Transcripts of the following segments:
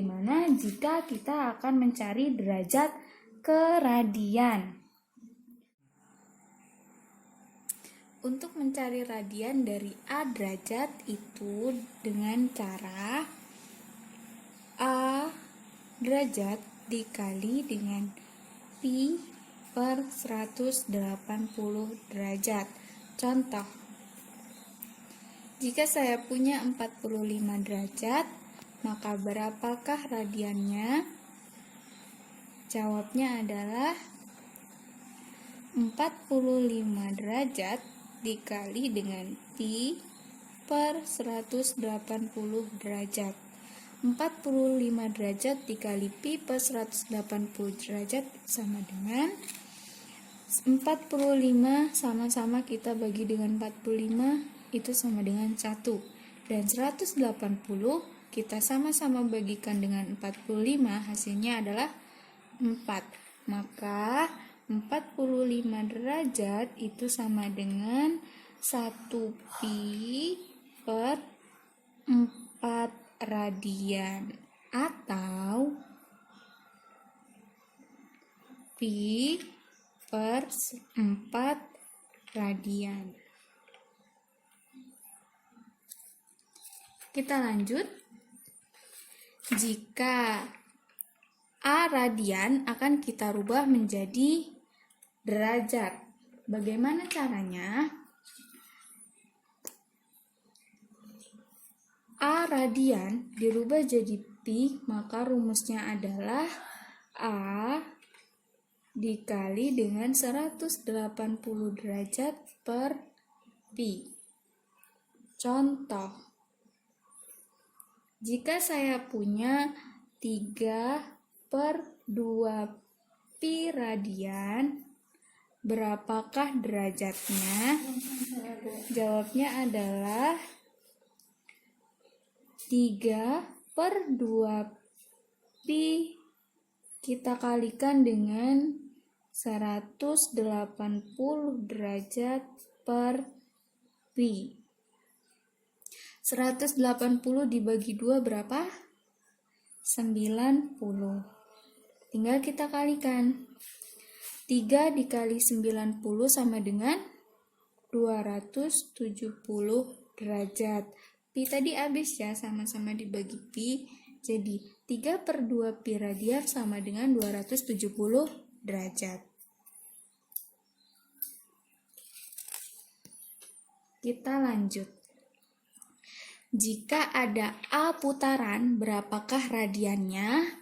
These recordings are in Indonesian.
Bagaimana jika kita akan mencari derajat ke radian? Untuk mencari radian dari A derajat itu dengan cara A derajat dikali dengan pi per 180 derajat. Contoh, jika saya punya 45 derajat, maka berapakah radiannya? Jawabnya adalah 45 derajat dikali dengan pi per 180 derajat. 45 derajat dikali pi per 180 derajat sama dengan 45 sama-sama kita bagi dengan 45 itu sama dengan 1. Dan 180 kita sama-sama bagikan dengan 45, hasilnya adalah 4. Maka 45 derajat itu sama dengan 1 pi per 4 radian atau pi per 4 radian. Kita lanjut. Jika A radian akan kita rubah menjadi derajat. Bagaimana caranya? A radian dirubah jadi pi, maka rumusnya adalah A dikali dengan 180 derajat per pi. Contoh, jika saya punya 3 per 2 pi radian, berapakah derajatnya? Jawabnya adalah 3 per 2 pi kita kalikan dengan 180 derajat per pi. 180 dibagi 2 berapa? 90. Tinggal kita kalikan. 3 dikali 90 sama dengan 270 derajat. Pi tadi habis ya, sama-sama dibagi pi. Jadi 3 per 2 pi radian sama dengan 270 derajat. Kita lanjut. Jika ada A putaran, berapakah radiannya?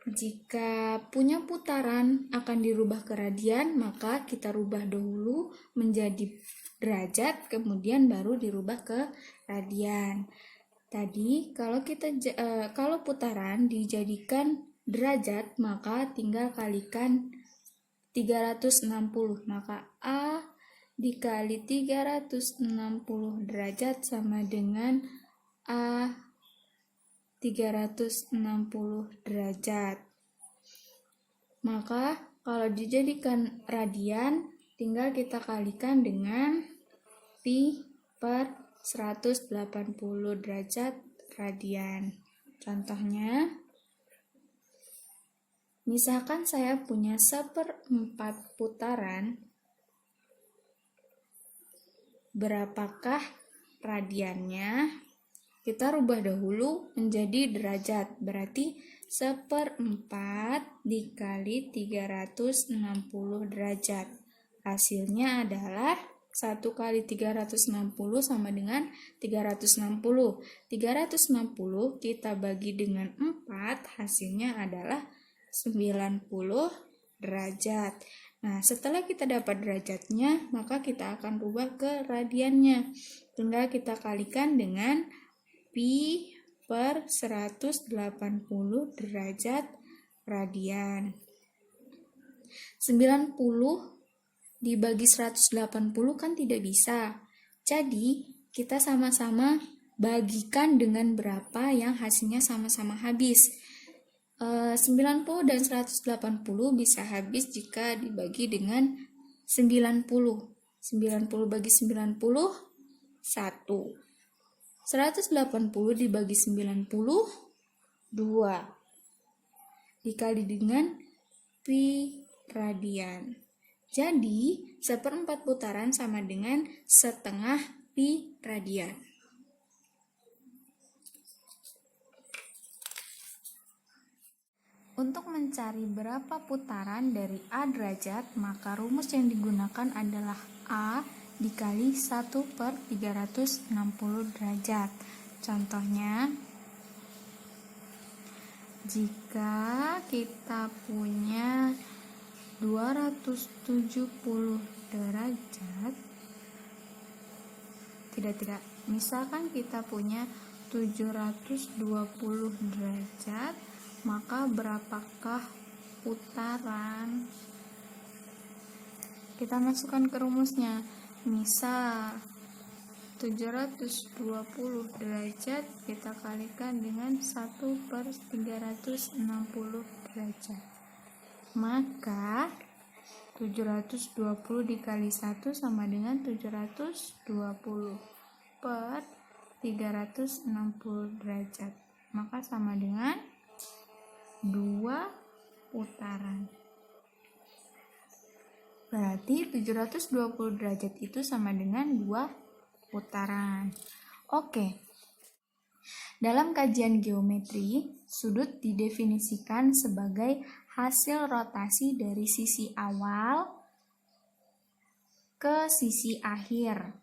Jika punya putaran akan dirubah ke radian, maka kita rubah dahulu menjadi derajat, kemudian baru dirubah ke radian. Tadi kalau putaran dijadikan derajat, maka tinggal kalikan 360. Maka A dikali 360 derajat sama dengan A 360 derajat. Maka kalau dijadikan radian, tinggal kita kalikan dengan pi per 180 derajat radian. Contohnya, misalkan saya punya 1/4 putaran, berapakah radiannya? Kita rubah dahulu menjadi derajat, berarti 1/4 dikali 360 derajat. Hasilnya adalah 1 kali 360 sama dengan 360. 360 kita bagi dengan 4, hasilnya adalah 90 derajat. Nah, setelah kita dapat derajatnya, maka kita akan rubah ke radiannya. Tinggal kita kalikan dengan pi per 180 derajat radian. 90 dibagi 180 kan tidak bisa. Jadi, kita sama-sama bagikan dengan berapa yang hasilnya sama-sama habis. 90 dan 180 bisa habis jika dibagi dengan 90. 90 bagi 90, 1. 180 dibagi 90, dikali dengan pi radian. Jadi, 1/4 putaran sama dengan setengah pi radian. Untuk mencari berapa putaran dari A derajat, maka rumus yang digunakan adalah A dikali 1/360 derajat. Contohnya, jika kita punya 270 derajat, misalkan kita punya 720 derajat, maka berapakah putaran? Kita masukkan ke rumusnya. Misal 720 derajat kita kalikan dengan 1/360 derajat. Maka 720 dikali 1 sama dengan 720 per 360 derajat. Maka sama dengan 2 putaran. Berarti 720 derajat itu sama dengan 2 putaran. Oke. Dalam kajian geometri, sudut didefinisikan sebagai hasil rotasi dari sisi awal ke sisi akhir.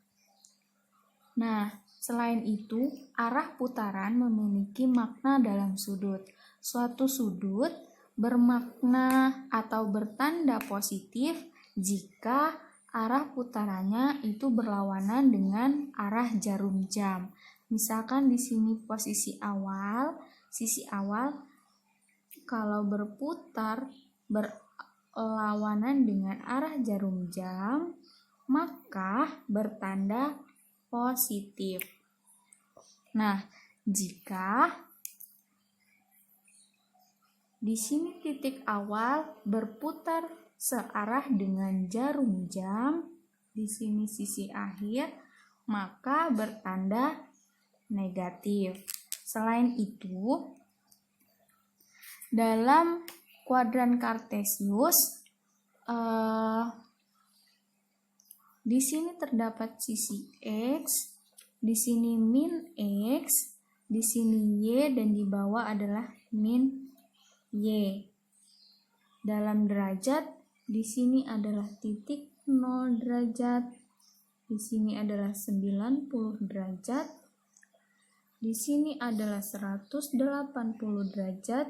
Nah, selain itu, arah putaran memiliki makna dalam sudut. Suatu sudut bermakna atau bertanda positif jika arah putarannya itu berlawanan dengan arah jarum jam. Misalkan di sini sisi awal kalau berputar berlawanan dengan arah jarum jam, maka bertanda positif. Nah, jika di sini titik awal berputar searah dengan jarum jam, di sini sisi akhir, maka bertanda negatif. Selain itu, dalam kuadran Kartesius, di sini terdapat sisi X, di sini min X, di sini Y, dan di bawah adalah min Y. Dalam derajat, di sini adalah titik 0 derajat, di sini adalah 90 derajat, di sini adalah 180 derajat,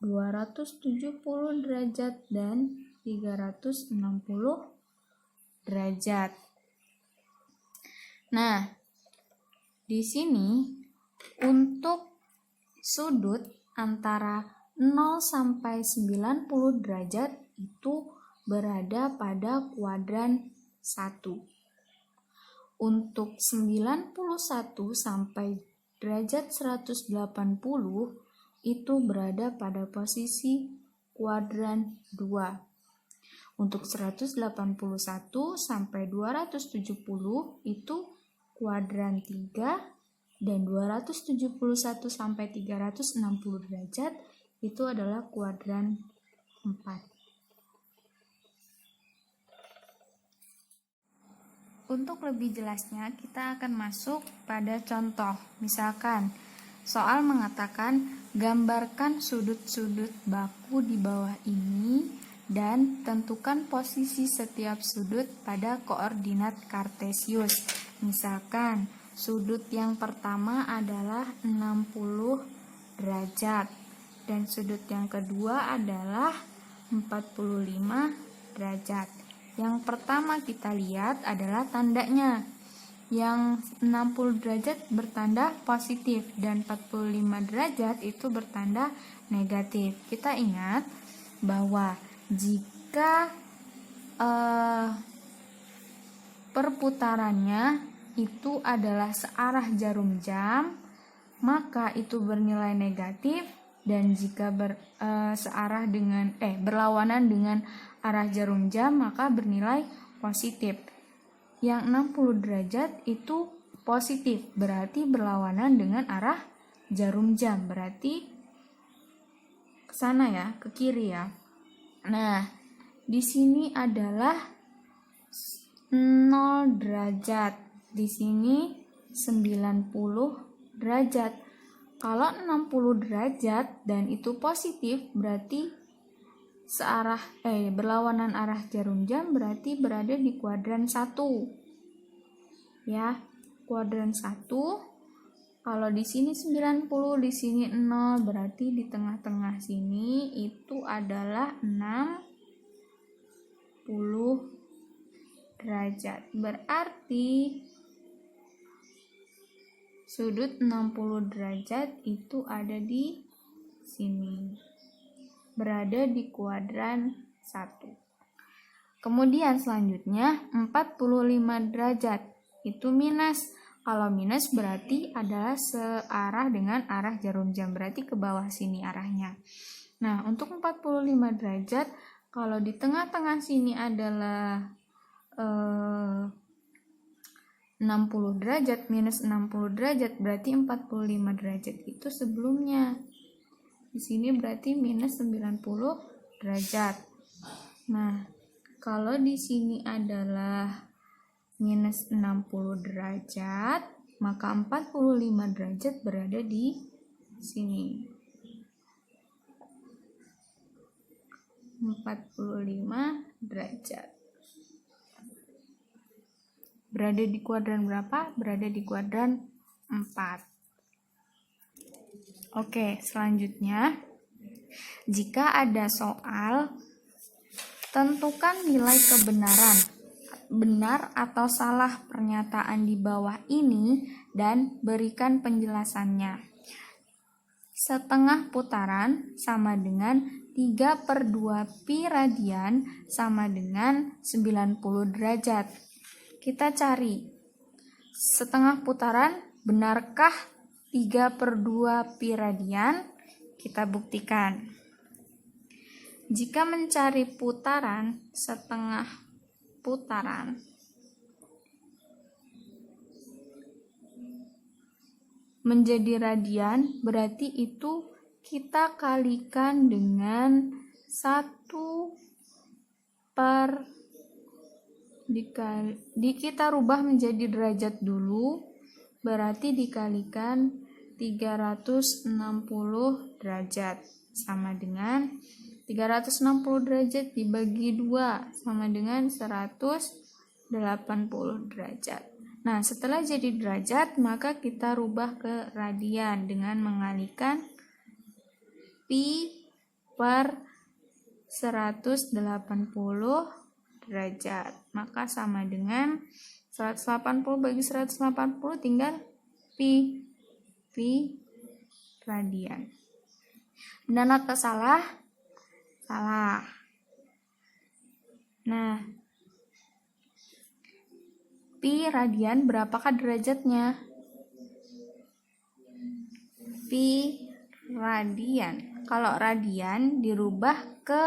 270 derajat, dan 360 derajat. Nah, di sini untuk sudut antara 0 sampai 90 derajat itu berada pada kuadran 1. Untuk 91 sampai derajat 180 itu berada pada posisi kuadran 2. Untuk 181 sampai 270 itu kuadran 3, dan 271 sampai 360 derajat itu adalah kuadran 4. Untuk lebih jelasnya, kita akan masuk pada contoh. Misalkan, soal mengatakan gambarkan sudut-sudut baku di bawah ini dan tentukan posisi setiap sudut pada koordinat Kartesius. Misalkan, sudut yang pertama adalah 60 derajat dan sudut yang kedua adalah 45 derajat. Yang pertama kita lihat adalah tandanya. Yang 60 derajat bertanda positif dan 45 derajat itu bertanda negatif. Kita ingat bahwa jika perputarannya itu adalah searah jarum jam, maka itu bernilai negatif, dan jika berlawanan dengan arah jarum jam maka bernilai positif. Yang 60 derajat itu positif, berarti berlawanan dengan arah jarum jam, berarti ke sana ya, ke kiri ya. Nah, di sini adalah 0 derajat. Di sini 90 derajat. Kalau 60 derajat dan itu positif, berarti berlawanan arah jarum jam, berarti berada di kuadran 1. Ya, kuadran 1. Kalau di sini 90, di sini 0, berarti di tengah-tengah sini itu adalah 60 derajat. Berarti sudut 60 derajat itu ada di sini. Berada di kuadran 1. Kemudian selanjutnya 45 derajat. Itu minus. Kalau minus berarti adalah searah dengan arah jarum jam, berarti ke bawah sini arahnya. Nah, untuk 45 derajat, kalau di tengah-tengah sini adalah 60 derajat minus 60 derajat, berarti 45 derajat itu sebelumnya. Di sini berarti minus 90 derajat. Nah, kalau di sini adalah minus 60 derajat, maka 45 derajat berada di sini. 45 derajat. Berada di kuadran berapa? Berada di kuadran 4. Oke, selanjutnya, jika ada soal, tentukan nilai kebenaran, benar atau salah pernyataan di bawah ini dan berikan penjelasannya. Setengah putaran sama dengan 3/2 pi radian sama dengan 90 derajat. Kita cari setengah putaran, benarkah 3/2 pi radian? Kita buktikan. Jika mencari putaran, setengah putaran menjadi radian, berarti itu kita kalikan dengan 1 per kita rubah menjadi derajat dulu, berarti dikalikan 360 derajat sama dengan 360 derajat dibagi 2 sama dengan 180 derajat. Nah, setelah jadi derajat, maka kita rubah ke radian dengan mengalihkan pi per 180 derajat. Maka sama dengan 180 bagi 180 tinggal pi radian. Benar atau salah? Salah. Nah, pi radian berapakah derajatnya? Pi radian. Kalau radian dirubah ke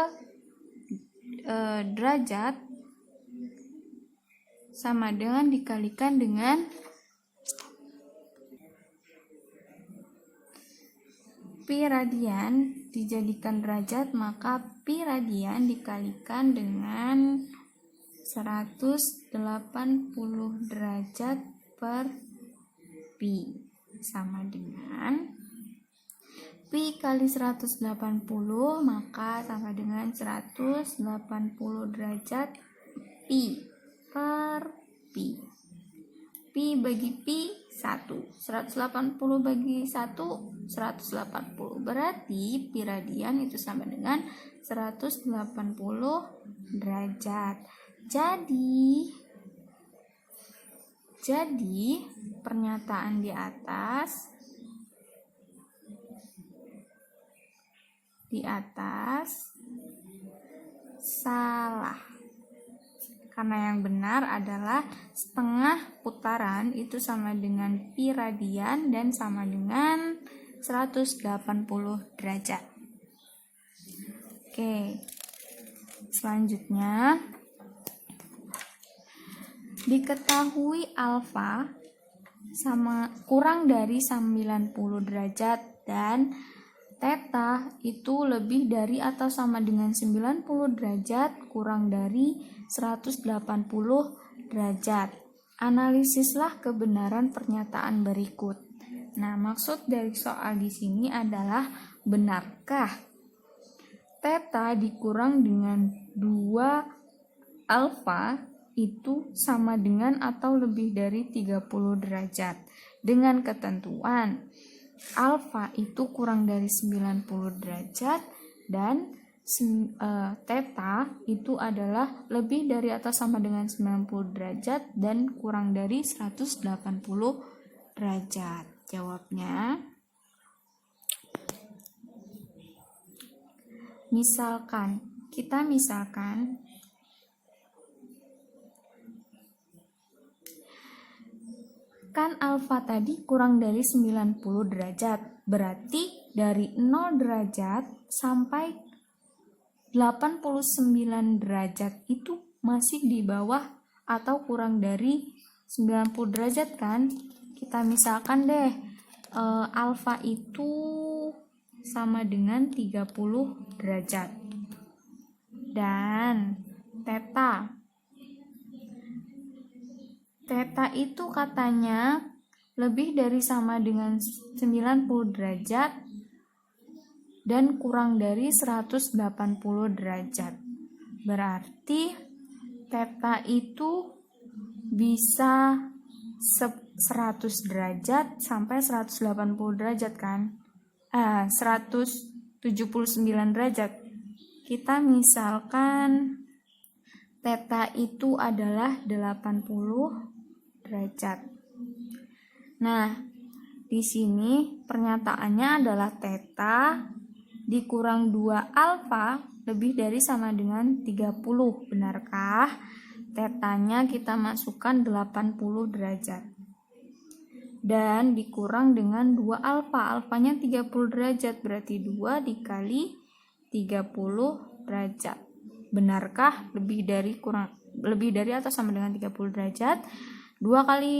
derajat sama dengan dikalikan dengan pi radian dijadikan derajat, maka pi radian dikalikan dengan 180 derajat per pi sama dengan pi kali 180, maka sama dengan 180 derajat pi per pi. Pi bagi pi 1. 180 bagi 1, 180. Berarti pi radian itu sama dengan 180 derajat. Jadi pernyataan di atas salah. Karena yang benar adalah setengah putaran itu sama dengan pi radian dan sama dengan 180 derajat. Oke. Selanjutnya, diketahui alfa kurang dari 90 derajat, dan theta itu lebih dari atau sama dengan 90 derajat kurang dari 180 derajat. Analisislah kebenaran pernyataan berikut. Nah, maksud dari soal di sini adalah benarkah theta dikurang dengan 2 alfa itu sama dengan atau lebih dari 30 derajat dengan ketentuan alfa itu kurang dari 90 derajat dan theta itu adalah lebih dari atau sama dengan 90 derajat dan kurang dari 180 derajat. Jawabnya, kita misalkan kan alfa tadi kurang dari 90 derajat, berarti dari 0 derajat sampai 89 derajat itu masih di bawah atau kurang dari 90 derajat kan? Kita misalkan deh alfa itu sama dengan 30 derajat. Dan theta itu katanya lebih dari sama dengan 90 derajat dan kurang dari 180 derajat. Berarti theta itu bisa 100 derajat sampai 180 derajat kan? 179 derajat. Kita misalkan theta itu adalah 80 derajat. Nah, di sini pernyataannya adalah theta dikurang 2 alfa lebih dari sama dengan 30. Benarkah? Tetanya kita masukkan 80 derajat. Dan dikurang dengan 2 alfa. Alfanya 30 derajat, berarti 2 dikali 30 derajat. Benarkah lebih dari atau sama dengan 30 derajat? 2 kali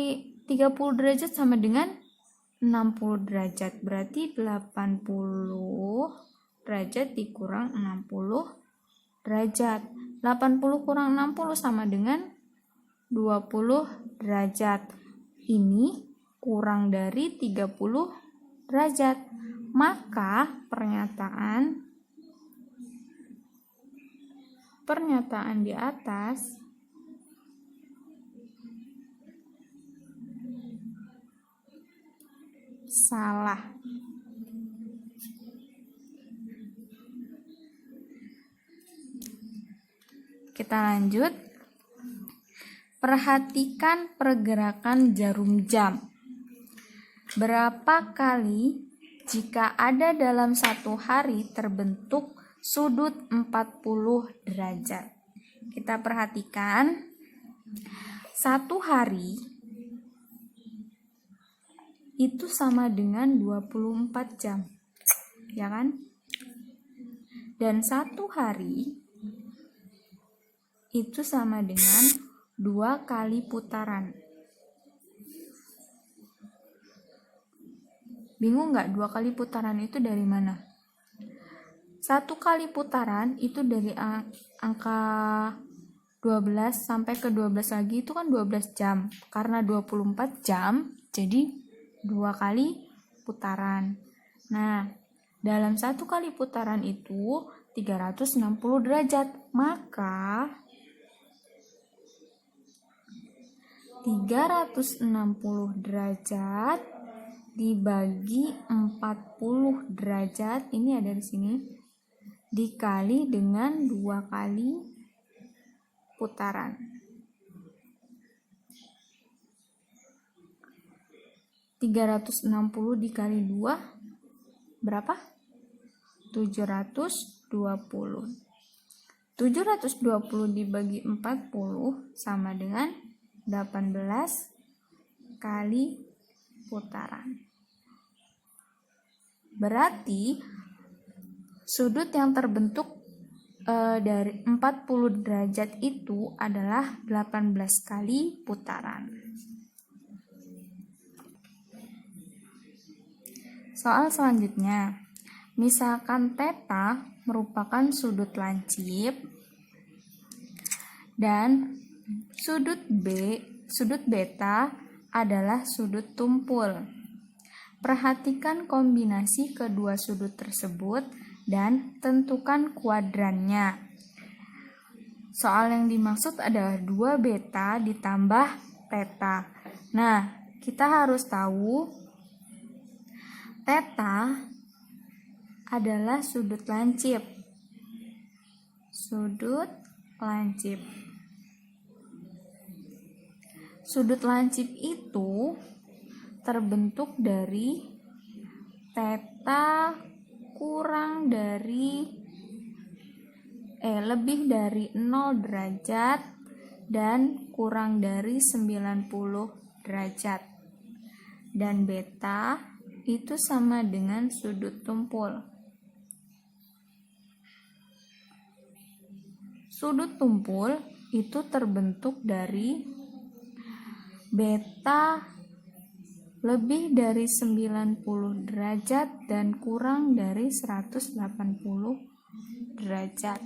30 derajat sama dengan 60 derajat. Berarti 80 derajat dikurang 60 derajat. 80 kurang 60 sama dengan 20 derajat. Ini kurang dari 30 derajat. Maka pernyataan di atas salah. Kita lanjut. Perhatikan pergerakan jarum jam. Berapa kali jika ada dalam satu hari terbentuk sudut 40 derajat? Kita perhatikan, satu hari itu sama dengan 24 jam, ya kan? Dan satu hari itu sama dengan 2 kali putaran. Bingung nggak 2 kali putaran itu dari mana? 1 kali putaran itu dari angka 12 sampai ke 12 lagi itu kan 12 jam. Karena 24 jam, jadi 2 kali putaran. Nah, dalam 1 kali putaran itu 360 derajat. Maka 360 derajat dibagi 40 derajat, ini ada di sini, dikali dengan 2 kali putaran. 360 dikali 2 berapa? 720. 720 dibagi 40 sama dengan 18 kali putaran. Berarti sudut yang terbentuk dari 40 derajat itu adalah 18 kali putaran. Soal selanjutnya, misalkan θ merupakan sudut lancip dan sudut beta adalah sudut tumpul. Perhatikan kombinasi kedua sudut tersebut dan tentukan kuadrannya. Soal yang dimaksud adalah 2 beta ditambah θ. Nah, kita harus tahu θ adalah sudut lancip. Sudut lancip. Sudut lancip itu terbentuk dari θ kurang dari lebih dari 0 derajat dan kurang dari 90 derajat. Dan beta itu sama dengan sudut tumpul. Sudut tumpul itu terbentuk dari beta lebih dari 90 derajat dan kurang dari 180 derajat.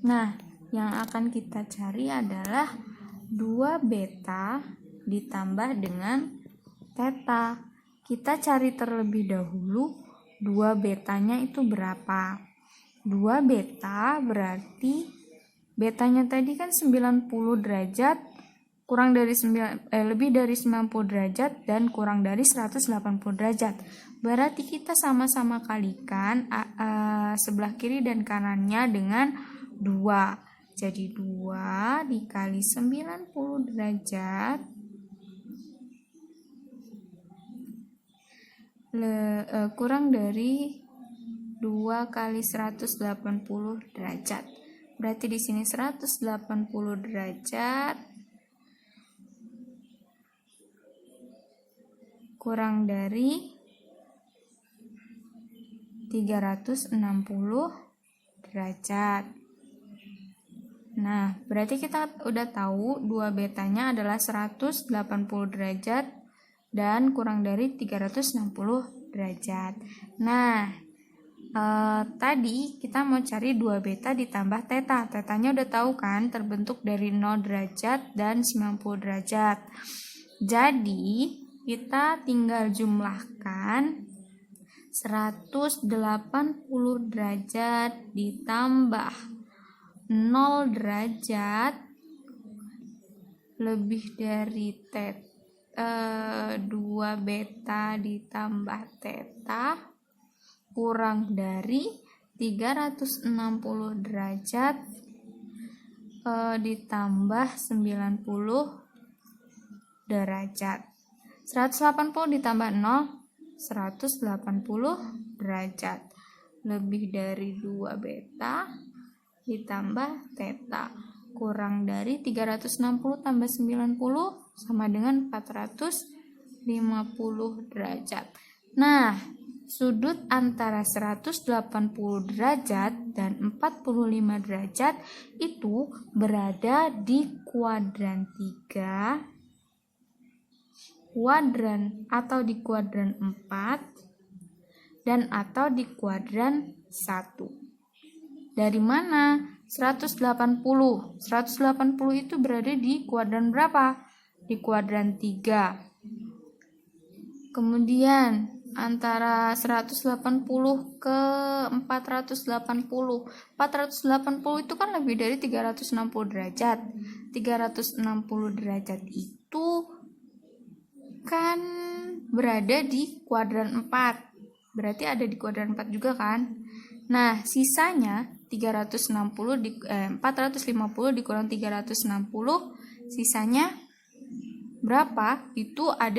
Nah, yang akan kita cari adalah 2 beta ditambah dengan θ. Kita cari terlebih dahulu 2 betanya itu berapa. 2 beta berarti betanya tadi kan 90 derajat kurang dari lebih dari 90 derajat dan kurang dari 180 derajat. Berarti kita sama-sama kalikan sebelah kiri dan kanannya dengan 2. Jadi 2 dikali 90 derajat kurang dari 2 kali 180 derajat. Berarti di sini 180 derajat kurang dari 360 derajat. Nah, berarti kita udah tahu 2 betanya adalah 180 derajat dan kurang dari 360 derajat. Nah, tadi kita mau cari 2 beta ditambah θ. Θ-nya udah tahu kan, terbentuk dari 0 derajat dan 90 derajat. Jadi, kita tinggal jumlahkan 180 derajat ditambah 0 derajat lebih dari 2 beta ditambah θ kurang dari 360 derajat ditambah 90 derajat. 180 ditambah 0, 180 derajat. Lebih dari 2 beta ditambah θ kurang dari 360 tambah 90 sama dengan 450 derajat. Nah, sudut antara 180 derajat dan 45 derajat itu berada di kuadran 3, kuadran atau di kuadran 4, dan atau di kuadran 1. Dari mana? 180 itu berada di kuadran berapa? Di kuadran 3. Kemudian antara 180 ke 480 itu kan lebih dari 360 derajat. 360 derajat itu kan berada di kuadran 4. Berarti ada di kuadran 4 juga kan? Nah, sisanya 450 dikurang 360, sisanya berapa? Itu ada